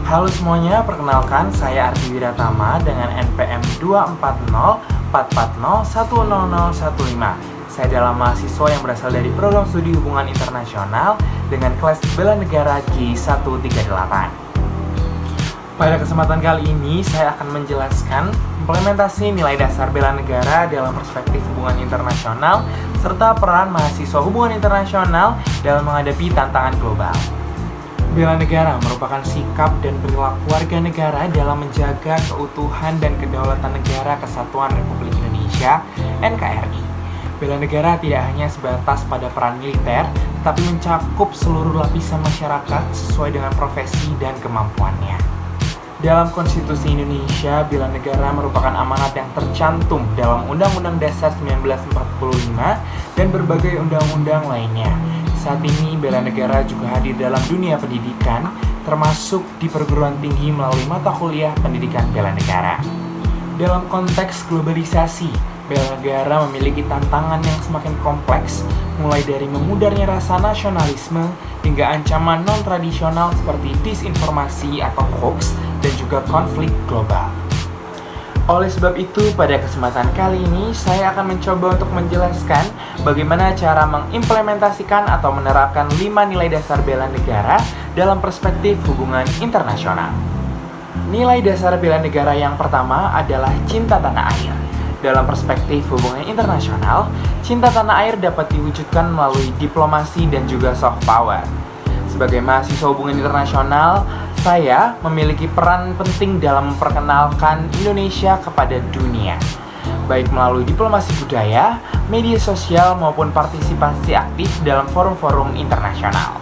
Halo semuanya, perkenalkan saya Ardi Wiratama dengan NPM 24044010015. Saya adalah mahasiswa yang berasal dari program studi hubungan internasional dengan kelas bela negara G138. Pada kesempatan kali ini, saya akan menjelaskan implementasi nilai dasar bela negara dalam perspektif hubungan internasional serta peran mahasiswa hubungan internasional dalam menghadapi tantangan global. Bela negara merupakan sikap dan perilaku warga negara dalam menjaga keutuhan dan kedaulatan negara Kesatuan Republik Indonesia (NKRI). Bela negara tidak hanya sebatas pada peran militer, tetapi mencakup seluruh lapisan masyarakat sesuai dengan profesi dan kemampuannya. Dalam Konstitusi Indonesia, bela negara merupakan amanat yang tercantum dalam Undang-Undang Dasar 1945 dan berbagai undang-undang lainnya. Saat ini, bela negara juga hadir dalam dunia pendidikan, termasuk di perguruan tinggi melalui mata kuliah pendidikan bela negara. Dalam konteks globalisasi, bela negara memiliki tantangan yang semakin kompleks, mulai dari memudarnya rasa nasionalisme hingga ancaman non-tradisional seperti disinformasi atau hoax dan juga konflik global. Oleh sebab itu, pada kesempatan kali ini, saya akan mencoba untuk menjelaskan bagaimana cara mengimplementasikan atau menerapkan 5 nilai dasar bela negara dalam perspektif hubungan internasional. Nilai dasar bela negara yang pertama adalah cinta tanah air. Dalam perspektif hubungan internasional, cinta tanah air dapat diwujudkan melalui diplomasi dan juga soft power. Sebagai mahasiswa hubungan internasional, saya memiliki peran penting dalam memperkenalkan Indonesia kepada dunia, baik melalui diplomasi budaya, media sosial, maupun partisipasi aktif dalam forum-forum internasional.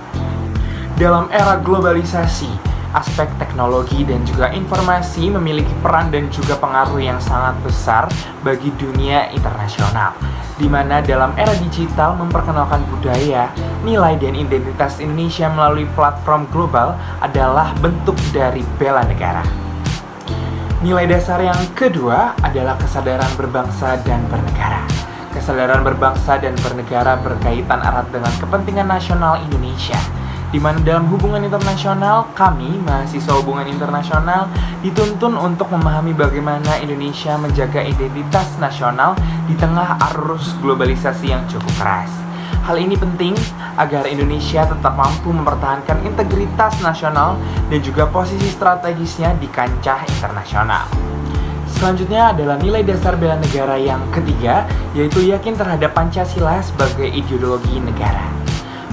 Dalam era globalisasi, aspek teknologi dan juga informasi memiliki peran dan juga pengaruh yang sangat besar bagi dunia internasional, di mana dalam era digital memperkenalkan budaya, nilai dan identitas Indonesia melalui platform global adalah bentuk dari bela negara. Nilai dasar yang kedua adalah kesadaran berbangsa dan bernegara. Kesadaran berbangsa dan bernegara berkaitan erat dengan kepentingan nasional Indonesia, di mana dalam hubungan internasional, kami, mahasiswa hubungan internasional, dituntun untuk memahami bagaimana Indonesia menjaga identitas nasional di tengah arus globalisasi yang cukup keras. Hal ini penting agar Indonesia tetap mampu mempertahankan integritas nasional dan juga posisi strategisnya di kancah internasional. Selanjutnya adalah nilai dasar bela negara yang ketiga, yaitu yakin terhadap Pancasila sebagai ideologi negara.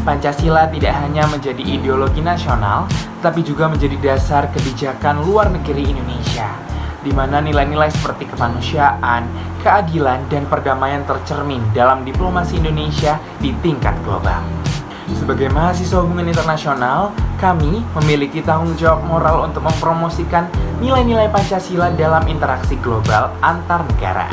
Pancasila tidak hanya menjadi ideologi nasional, tapi juga menjadi dasar kebijakan luar negeri Indonesia, di mana nilai-nilai seperti kemanusiaan, keadilan, dan perdamaian tercermin dalam diplomasi Indonesia di tingkat global. Sebagai mahasiswa hubungan internasional, kami memiliki tanggung jawab moral untuk mempromosikan nilai-nilai Pancasila dalam interaksi global antar negara.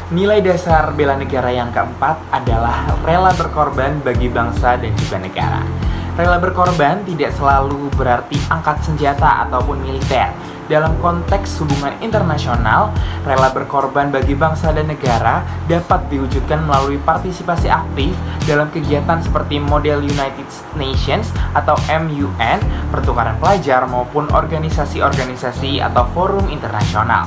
Nilai dasar bela negara yang keempat adalah rela berkorban bagi bangsa dan juga negara. Rela berkorban tidak selalu berarti angkat senjata ataupun militer. Dalam konteks hubungan internasional, rela berkorban bagi bangsa dan negara dapat diwujudkan melalui partisipasi aktif dalam kegiatan seperti model United Nations atau MUN, pertukaran pelajar maupun organisasi-organisasi atau forum internasional.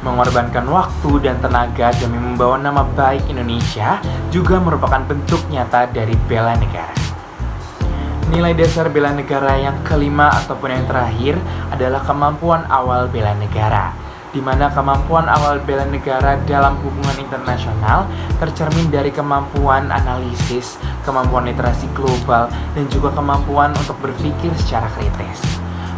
Mengorbankan waktu dan tenaga demi membawa nama baik Indonesia juga merupakan bentuk nyata dari bela negara. Nilai dasar bela negara yang kelima ataupun yang terakhir adalah kemampuan awal bela negara, di mana kemampuan awal bela negara dalam hubungan internasional tercermin dari kemampuan analisis, kemampuan literasi global, dan juga kemampuan untuk berpikir secara kritis.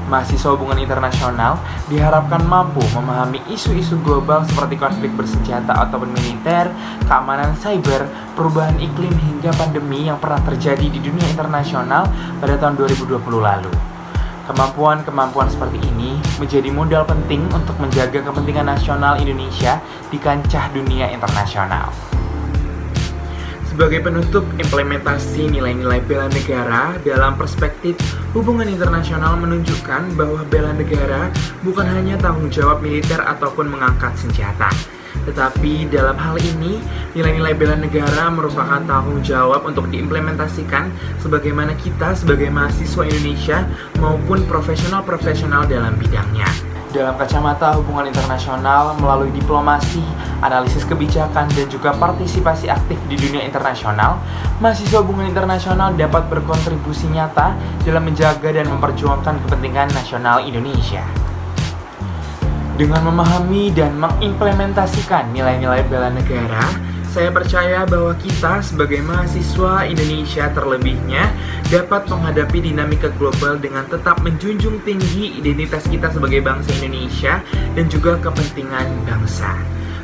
Mahasiswa hubungan internasional diharapkan mampu memahami isu-isu global seperti konflik bersenjata ataupun militer, keamanan cyber, perubahan iklim hingga pandemi yang pernah terjadi di dunia internasional pada tahun 2020 lalu. Kemampuan-kemampuan seperti ini menjadi modal penting untuk menjaga kepentingan nasional Indonesia di kancah dunia internasional. Sebagai penutup, implementasi nilai-nilai bela negara dalam perspektif hubungan internasional menunjukkan bahwa bela negara bukan hanya tanggung jawab militer ataupun mengangkat senjata, Tetapi dalam hal ini, nilai-nilai bela negara merupakan tanggung jawab untuk diimplementasikan sebagaimana kita sebagai mahasiswa Indonesia maupun profesional-profesional dalam bidangnya. Dalam kacamata hubungan internasional, melalui diplomasi, analisis kebijakan, dan juga partisipasi aktif di dunia internasional, mahasiswa hubungan internasional dapat berkontribusi nyata dalam menjaga dan memperjuangkan kepentingan nasional Indonesia. Dengan memahami dan mengimplementasikan nilai-nilai bela negara, saya percaya bahwa kita sebagai mahasiswa Indonesia terlebihnya dapat menghadapi dinamika global dengan tetap menjunjung tinggi identitas kita sebagai bangsa Indonesia dan juga kepentingan bangsa.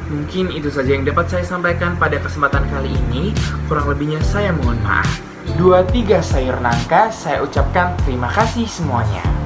Mungkin itu saja yang dapat saya sampaikan pada kesempatan kali ini. Kurang lebihnya saya mohon maaf. 2-3 sayur nangka, saya ucapkan terima kasih semuanya.